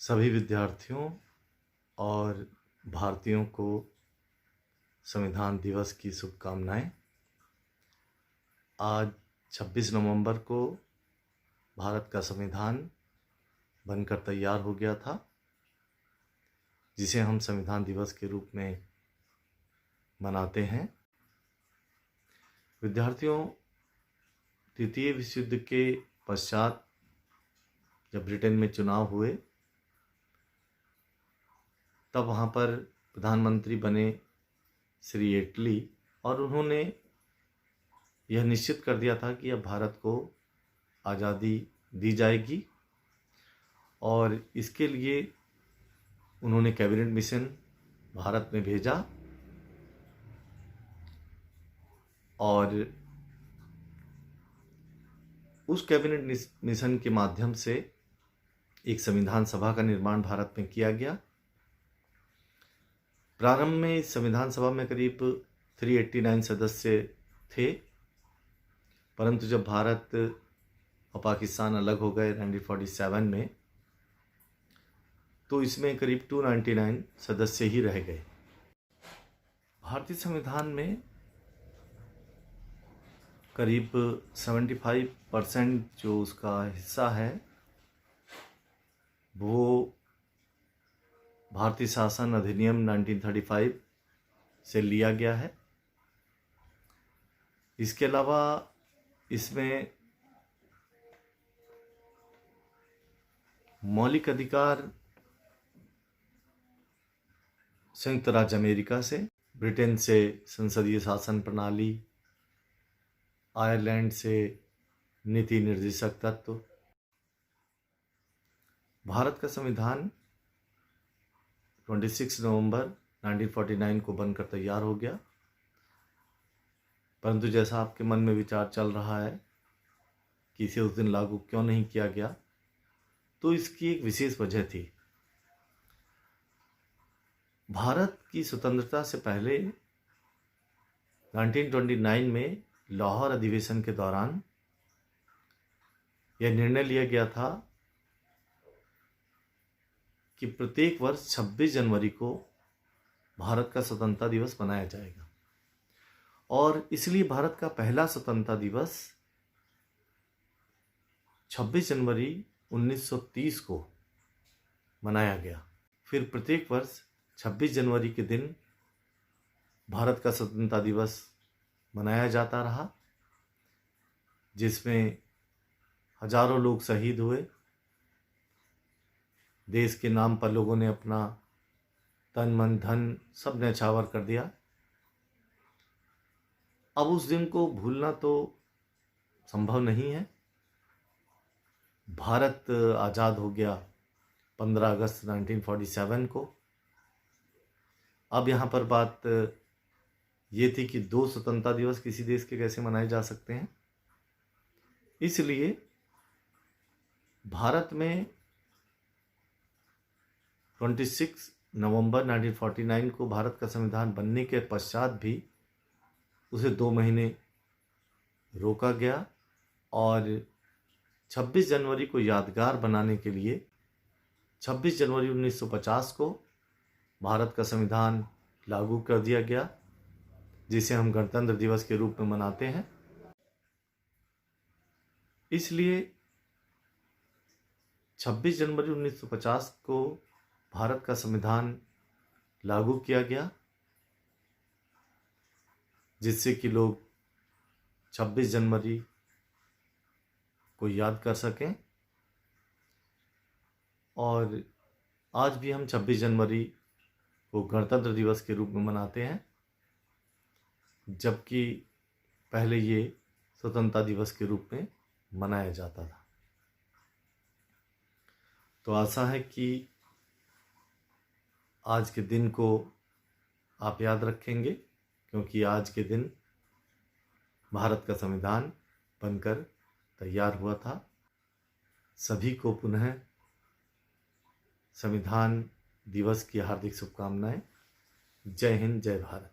सभी विद्यार्थियों और भारतीयों को संविधान दिवस की शुभकामनाएं। आज 26 नवंबर को भारत का संविधान बनकर तैयार हो गया था, जिसे हम संविधान दिवस के रूप में मनाते हैं। विद्यार्थियों, द्वितीय विश्व युद्ध के पश्चात जब ब्रिटेन में चुनाव हुए, तब वहाँ पर प्रधानमंत्री बने श्री एटली, और उन्होंने यह निश्चित कर दिया था कि अब भारत को आज़ादी दी जाएगी, और इसके लिए उन्होंने कैबिनेट मिशन भारत में भेजा और उस कैबिनेट मिशन के माध्यम से एक संविधान सभा का निर्माण भारत में किया गया। प्रारंभ में इस संविधान सभा में करीब 389 सदस्य थे, परंतु जब भारत और पाकिस्तान अलग हो गए 1947 में, तो इसमें करीब 299 सदस्य ही रह गए। भारतीय संविधान में करीब 75% जो उसका हिस्सा है वो भारतीय शासन अधिनियम 1935 से लिया गया है। इसके अलावा इसमें मौलिक अधिकार संयुक्त राज्य अमेरिका से, ब्रिटेन से संसदीय शासन प्रणाली, आयरलैंड से नीति निर्देशक तत्व। भारत का संविधान 26 नवंबर 1949 को बनकर तैयार हो गया, परंतु जैसा आपके मन में विचार चल रहा है कि इसे उस दिन लागू क्यों नहीं किया गया, तो इसकी एक विशेष वजह थी। भारत की स्वतंत्रता से पहले 1929 में लाहौर अधिवेशन के दौरान यह निर्णय लिया गया था कि प्रत्येक वर्ष 26 जनवरी को भारत का स्वतंत्रता दिवस मनाया जाएगा, और इसलिए भारत का पहला स्वतंत्रता दिवस 26 जनवरी 1930 को मनाया गया। फिर प्रत्येक वर्ष 26 जनवरी के दिन भारत का स्वतंत्रता दिवस मनाया जाता रहा, जिसमें हजारों लोग शहीद हुए। देश के नाम पर लोगों ने अपना तन मन धन सब न्यौछावर कर दिया। अब उस दिन को भूलना तो संभव नहीं है। भारत आज़ाद हो गया 15 अगस्त 1947 को। अब यहाँ पर बात ये थी कि दो स्वतंत्रता दिवस किसी देश के कैसे मनाए जा सकते हैं। इसलिए भारत में 26 नवंबर 1949 को भारत का संविधान बनने के पश्चात भी उसे 2 महीने रोका गया, और 26 जनवरी को यादगार बनाने के लिए 26 जनवरी 1950 को भारत का संविधान लागू कर दिया गया, जिसे हम गणतंत्र दिवस के रूप में मनाते हैं। इसलिए 26 जनवरी 1950 को भारत का संविधान लागू किया गया, जिससे कि लोग 26 जनवरी को याद कर सकें। और आज भी हम 26 जनवरी को गणतंत्र दिवस के रूप में मनाते हैं, जबकि पहले ये स्वतंत्रता दिवस के रूप में मनाया जाता था। तो आशा है कि आज के दिन को आप याद रखेंगे, क्योंकि आज के दिन भारत का संविधान बनकर तैयार हुआ था। सभी को पुनः संविधान दिवस की हार्दिक शुभकामनाएं। जय हिंद, जय भारत।